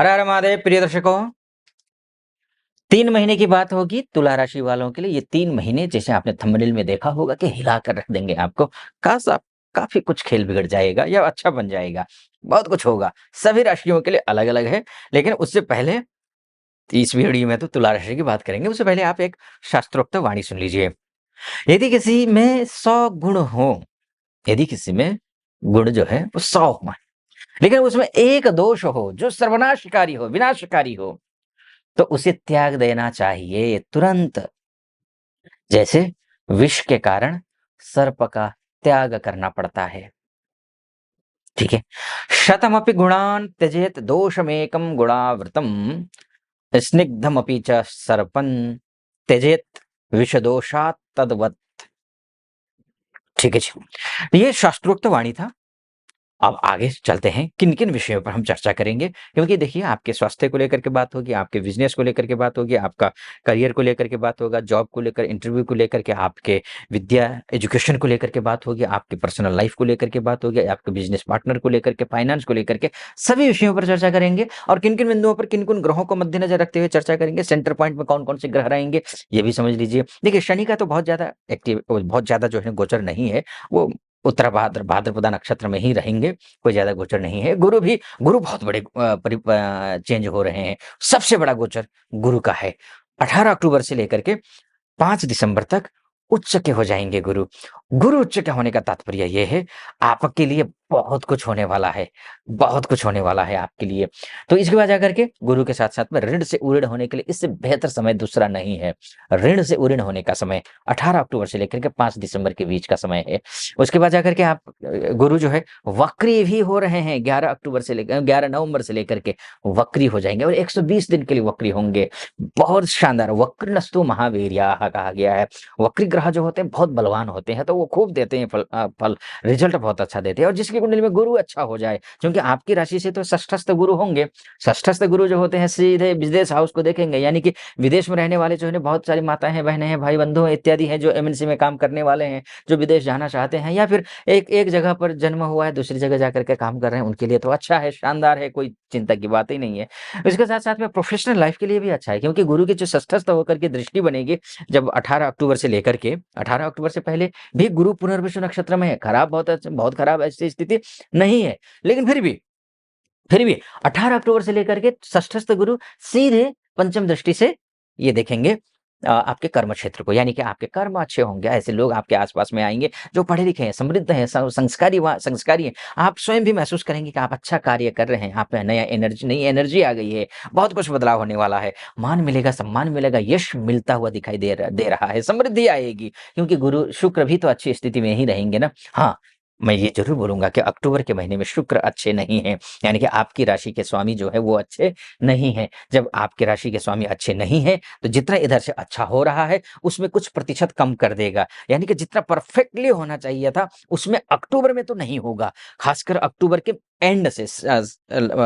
हर हर महादेव प्रिय दर्शकों, 3 महीने की बात होगी तुला राशि वालों के लिए। ये 3 महीने जैसे आपने थंबनेल में देखा होगा कि हिला कर रख देंगे आपको। खास आप काफ़ी कुछ खेल बिगड़ जाएगा या अच्छा बन जाएगा, बहुत कुछ होगा। सभी राशियों के लिए अलग-अलग है, लेकिन उससे पहले इस वीडियो में तो तुला राशि की बात करेंगे। उससे पहले आप एक शास्त्रोक्त वाणी सुन लीजिए। यदि किसी में 100 गुण हो, यदि किसी में गुण जो है वो 100 हों, लेकिन उसमें एक दोष हो जो सर्वनाशकारी हो, विनाशकारी हो, तो उसे त्याग देना चाहिए तुरंत। जैसे विष के कारण सर्प का त्याग करना पड़ता है। ठीक है। शतमपि गुणान् त्यजेत दोषमेकं गुणावृतम स्निग्धमपि च सर्पं त्यजेत विषदोषात् तद्वत्। ठीक है जी। ये शास्त्रोक्त वाणी था। अब आगे चलते हैं, किन-किन विषयों पर हम चर्चा करेंगे, क्योंकि देखिए आपके स्वास्थ्य को लेकर के बात होगी, आपके बिज़नेस को लेकर के बात होगी, आपका करियर को लेकर के बात होगा, जॉब को लेकर, इंटरव्यू को लेकर के, आपके विद्या, एजुकेशन को लेकर के बात होगी, आपकी पर्सनल लाइफ़ को लेकर के बात होगी, आपके बिज़नेस पार्टनर को लेकर के, फाइनेंस को लेकर के, सभी विषयों पर चर्चा करेंगे और किन-किन बिंदुओं पर किन-किन ग्रहों को मद्देनज़र रखते हुए चर्चा करेंगे, सेंटर पॉइंट में कौन-कौन से ग्रह रहेंगे, ये भी समझ लीजिए। देखिए शनि का तो बहुत ज़्यादा जो है गोचर नहीं है, वो भाद्रपदा नक्षत्र में ही रहेंगे, कोई ज़्यादा गोचर नहीं है। गुरु बहुत बड़े चेंज हो रहे हैं। सबसे बड़ा गोचर गुरु का है। 18 अक्टूबर से लेकर के 5 दिसंबर तक उच्च के हो जाएँगे गुरु। गुरु उच्च के होने का तात्पर्य ये है, आपके लिए बहुत कुछ होने वाला है, बहुत कुछ होने वाला है आपके लिए। तो इसके बाद जाकर के गुरु के साथ-साथ में ऋण से उऋण होने के लिए इससे बेहतर समय दूसरा नहीं है। ऋण से उऋण होने का समय 18 अक्टूबर से लेकर के 5 दिसंबर के बीच का समय है। उसके बाद जाकर के आप गुरु जो है वक्री भी हो रहे हैं 11 नवंबर से लेकर के वक्री हो जाएँगे और 120 दिन के लिए वक्री होंगे। बहुत शानदार वक्रनस्तु महावीर्याः कहा गया है। वक्री ग्रह जो होते हैं बहुत बलवान होते हैं, तो वो खूब देते हैं फल, रिजल्ट बहुत अच्छा देते हैं और जिसकी कुंडली में गुरु अच्छा हो जाए, क्योंकि आपकी राशि से तो षष्ठस्थ गुरु होंगे। षष्ठस्थ गुरु जो होते हैं सीधे बिज़नेस हाउस को देखेंगे, यानी कि विदेश में रहने वाले जो है ना बहुत सारी माताएँ हैं, बहनें हैं, भाई-बंधु हैं इत्यादि हैं जो एमएनसी में काम करने वाले हैं, जो विदेश जाना चाहते हैं या फिर एक एक जगह पर जन्म हुआ है, दूसरी जगह जाकर के काम कर रहे हैं, उनके लिए तो अच्छा है, शानदार है, कोई चिंता की बात ही नहीं है। इसके साथ-साथ में प्रोफ़ेशनल लाइफ़ के लिए भी अच्छा है, क्योंकि गुरु की जो षष्ठस्थ होकर के दृष्टि बनेगी जब 18 अक्टूबर से लेकर के 18 अक्टूबर से पहले भी गुरु पुनर्वसु नक्षत्र में है, बहुत खराब ऐसी स्थिति नहीं है। लेकिन फिर भी 18 अक्टूबर से लेकर के षष्ठस्थ गुरु सीधे पंचम दृष्टि से ये देखेंगे आपके कर्म क्षेत्र को, यानी कि आपके कर्म अच्छे होंगे, ऐसे लोग आपके आस-पास में आएँगे जो पढ़े लिखे हैं, समृद्ध हैं, संस्कारी हैं। आप स्वयं भी महसूस करेंगे कि आप अच्छा कार्य कर रहे हैं, आप में नई एनर्जी आ गई है, बहुत कुछ बदलाव होने वाला है। मान मिलेगा, सम्मान मिलेगा, यश मिलता हुआ दिखाई दे रहा है, समृद्धि आएगी, क्योंकि गुरु शुक्र भी तो अच्छी स्थिति में ही रहेंगे ना। हाँ, मैं ये ज़रूर बोलूँगा कि अक्टूबर के महीने में शुक्र अच्छे नहीं हैं, यानी कि आपकी राशि के स्वामी जो है वो अच्छे नहीं हैं। जब आपकी राशि के स्वामी अच्छे नहीं हैं, तो जितना इधर से अच्छा हो रहा है, उसमें कुछ प्रतिशत कम कर देगा। यानी कि जितना परफेक्टली होना चाहिए था, उसमें अक्टूबर में तो नहीं होगा। खासकर अक्टूबर के एंड से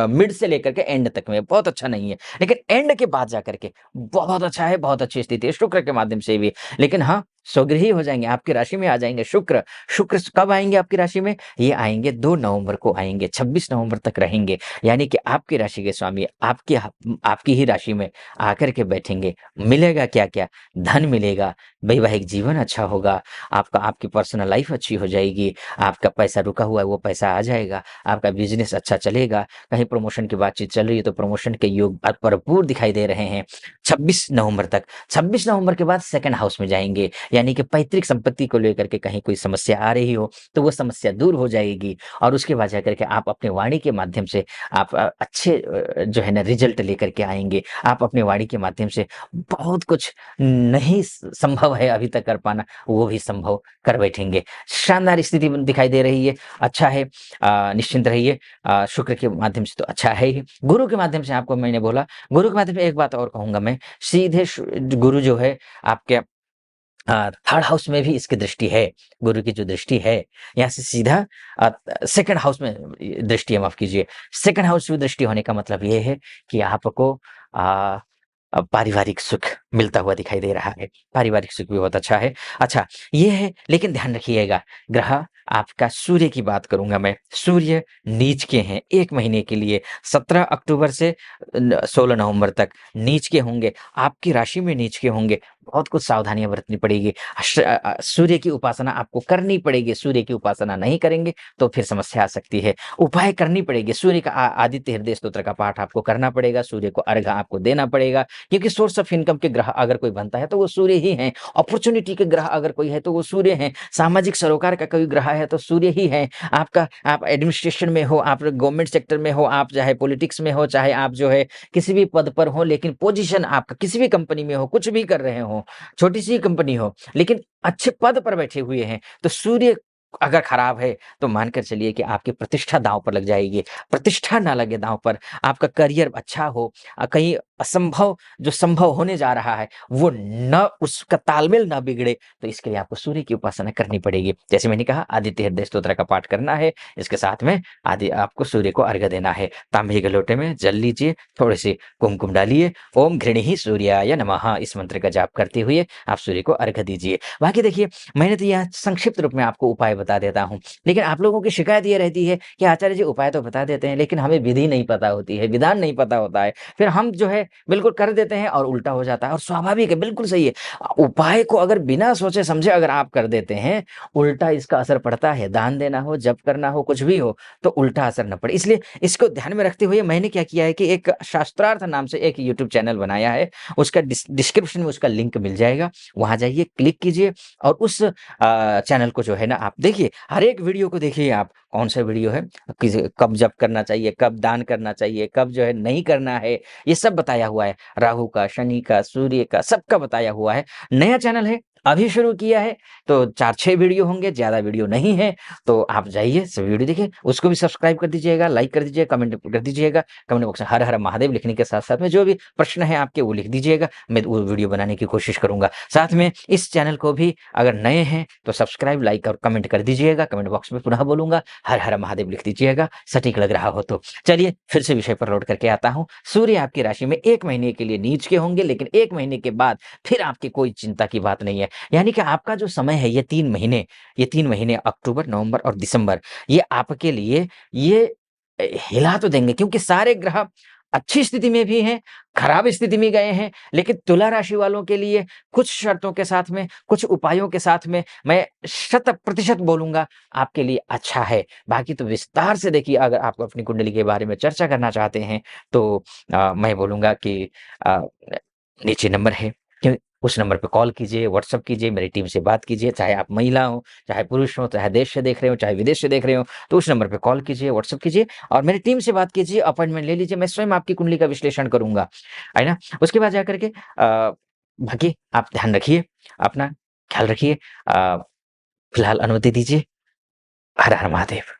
मिड से लेकर के एंड तक में बहुत अच्छा नहीं है। लेकिन एंड के बाद जाकर के बहुत अच्छा है, बहुत अच्छी स्थिति है शुक्र के माध्यम से भी। लेकिन हाँ, स्वगृही हो जाएँगे, आपकी राशि में आ जाएँगे शुक्र। शुक्र कब आएँगे आपकी राशि में? ये आएँगे 2 नवंबर को आएँगे, 26 नवंबर तक रहेंगे। यानी कि आपकी राशि के स्वामी आपकी ही राशि में आकर के बैठेंगे। मिलेगा क्या-क्या? धन मिलेगा, वैवाहिक जीवन अच्छा होगा, आपकी पर्सनल लाइफ़ अच्छी हो जाएगी, आपका पैसा रुका हुआ है वो पैसा आ जाएगा, आपका बिज़नेस अच्छा चलेगा, कहीं प्रमोशन की बातचीत चल रही है तो प्रमोशन के योग भरपूर दिखाई दे रहे हैं। 26 नवंबर तक, 26 नवंबर के बाद सेकंड हाउस में जाएँगे, यानी कि पैतृक संपत्ति को लेकर के कहीं कोई समस्या आ रही हो, तो वो समस्या दूर हो जाएगी और उसके बाद जाकर के आप अपनी वाणी के माध्यम से आप अच्छे जो है ना रिज़ल्ट लेकर के आएँगे। आप अपनी वाणी के माध्यम से बहुत कुछ नहीं संभव है अभी तक कर पाना, वो भी संभव कर बैठेंगे। शानदार स्थिति दिखाई दे रही है, अच्छा है। निश्चिंत रहिए। शुक्र के माध्यम से तो अच्छा है ही। गुरु के माध्यम से आपको मैंने बोला, गुरु के माध्यम से एक बात और कहूँगा मैं, सीधे गुरु जो है आपके थर्ड हाउस में भी इसकी दृष्टि है। गुरु की जो दृष्टि है, यहाँ से सीधा सेकंड हाउस में दृष्टि है, माफ़ कीजिए। सेकंड हाउस में दृष्टि होने का मतलब ये है कि आपको अ पारिवारिक सुख मिलता हुआ दिखाई दे रहा है। पारिवारिक सुख भी बहुत अच्छा है। अच्छा, ये है, लेकिन ध्यान रखिएगा, ग्रह आपका सूर्य की बात करूँगा मैं। सूर्य नीच के हैं 1 महीने के लिए 17 अक्टूबर से 16 नवंबर तक नीच के होंगे, आपकी राशि में नीच के होंगे। बहुत कुछ सावधानियाँ बरतनी पड़ेगी। सूर्य की उपासना आपको करनी पड़ेगी, सूर्य की उपासना नहीं करेंगे तो फिर समस्या आ सकती है। उपाय करनी पड़ेगी, सूर्य का आदित्य हृदय स्तोत्र का पाठ आपको करना पड़ेगा, सूर्य को अर्घ आपको देना पड़ेगा, क्योंकि सोर्स ऑफ इनकम के ग्रह अगर कोई बनता है तो वो सूर्य ही हैं। अपॉर्च्युनिटी के ग्रह अगर कोई है तो वो सूर्य हैं। सामाजिक सरोकार का कोई ग्रह है तो सूर्य ही है। आप एडमिनिस्ट्रेशन में हो, आप गवर्नमेंट सेक्टर में हो, आप चाहे पॉलिटिक्स में हो, चाहे आप जो है किसी भी पद पर हो, लेकिन पोजीशन आपका किसी भी कंपनी में हो, कुछ भी कर रहे हो, छोटी-सी कंपनी हो, लेकिन अच्छे पद पर बैठे हुए हैं, तो सूर्य अगर खराब है, तो मानकर चलिए कि आपकी प्रतिष्ठा दाँव पर लग जाएगी। प्रतिष्ठा ना लगे दाँव पर, आपका करियर अच्छा हो, कहीं असंभव जो संभव होने जा रहा है, वो न उसका तालमेल ना बिगड़े, तो इसके लिए आपको सूर्य की उपासना करनी पड़ेगी। जैसे मैंने कहा आदित्य हृदय स्तोत्र का पाठ करना है, इसके साथ में आदि आपको सूर्य को अर्घ्य देना है। तांबे के लोटे में जल लीजिए, थोड़ी-सी कुमकुम डालिए, ओम घृणिः सूर्याय नमः इस मंत्र का जाप करते हुए आप सूर्य को अर्घ्य दीजिए। बाकी देखिए, मैंने तो यह संक्षिप्त रूप में आपको उपाय बता देता हूँ, लेकिन आप लोगों की शिकायत ये रहती है कि आचार्य जी उपाय तो बता देते हैं, लेकिन हमें विधि नहीं पता होती है, विधान नहीं पता होता है। फिर हम जो है बिल्कुल कर देते हैं और उल्टा हो जाता है और स्वाभाविक है, बिल्कुल सही है। उपाय को अगर बिना सोचे-समझे अगर आप कर देते हैं, उल्टा इसका असर पड़ता है। दान देना हो, जप करना हो, कुछ भी हो, तो उल्टा असर ना पड़े। इसलिए इसको ध्यान में रखते हुए मैंने क्या किया है कि एक शास्त्रार्थ नाम से एक यूट्यूब चैनल बनाया है, उसका डिस्क्रिप्शन में उसका लिंक मिल जाएगा। वहाँ जाइए, क्लिक कीजिए और उस चैनल को जो है ना आप देखिए, हर एक वीडियो को देखिए आप, कौन-सा वीडियो है, कब जप करना चाहिए, कब दान करना चाहिए, कब जो है नहीं करना है, ये सब बताया हुआ है। राहु का, शनि का, सूर्य का, सबका बताया हुआ है। नया चैनल है, अभी शुरू किया है, तो 4-6 वीडियो होंगे, ज़्यादा वीडियो नहीं है। तो आप जाइए, सभी वीडियो देखिए, उसको भी सब्सक्राइब कर दीजिएगा, लाइक कर दीजिएगा, कमेंट कर दीजिएगा। कमेंट बॉक्स में हर हर महादेव लिखने के साथ-साथ में जो भी प्रश्न है आपके वो लिख दीजिएगा, मैं वो वीडियो बनाने की कोशिश करूँगा। साथ में इस चैनल को भी अगर नए हैं तो सब्सक्राइब, लाइक और कमेंट कर दीजिएगा। कमेंट बॉक्स में पुनः बोलूँगा, हर हर महादेव लिख दीजिएगा, सटीक लग रहा हो तो। चलिए फिर से विषय पर लौट करके आता हूँ। सूर्य आपकी राशि में 1 महीने के लिए नीच के होंगे, लेकिन 1 महीने के बाद फिर आपकी कोई चिंता की बात नहीं है। यानी कि आपका जो समय है ये 3 महीने अक्टूबर, नवंबर और दिसंबर, ये आपके लिए ये हिला तो देंगे, क्योंकि सारे ग्रह अच्छी स्थिति में भी हैं, खराब स्थिति में गए हैं, लेकिन तुला राशि वालों के लिए कुछ शर्तों के साथ में, कुछ उपायों के साथ में मैं शत प्रतिशत बोलूँगा आपके लिए अच्छा है। बाकी तो विस्तार से देखिए, अगर आप अपनी कुंडली के बारे में चर्चा करना चाहते हैं तो मैं बोलूँगा कि अ, नीचे नंबर है, उस नंबर पे कॉल कीजिए, व्हाट्सएप कीजिए, मेरी टीम से बात कीजिए, चाहे आप महिला हो, चाहे पुरुष हो, चाहे देश से देख रहे हो, चाहे विदेश से देख रहे हो, तो उस नंबर पे कॉल कीजिए, व्हाट्सएप कीजिए और मेरी टीम से बात कीजिए, अपॉइंटमेंट ले लीजिए, मैं स्वयं आपकी कुंडली का विश्लेषण करूँगा, है ना? उसके बाद जाकर के बाकी आप ध्यान रखिए, अपना ख्याल रखिए, फिलहाल अनुमति दीजिए। हर हर महादेव।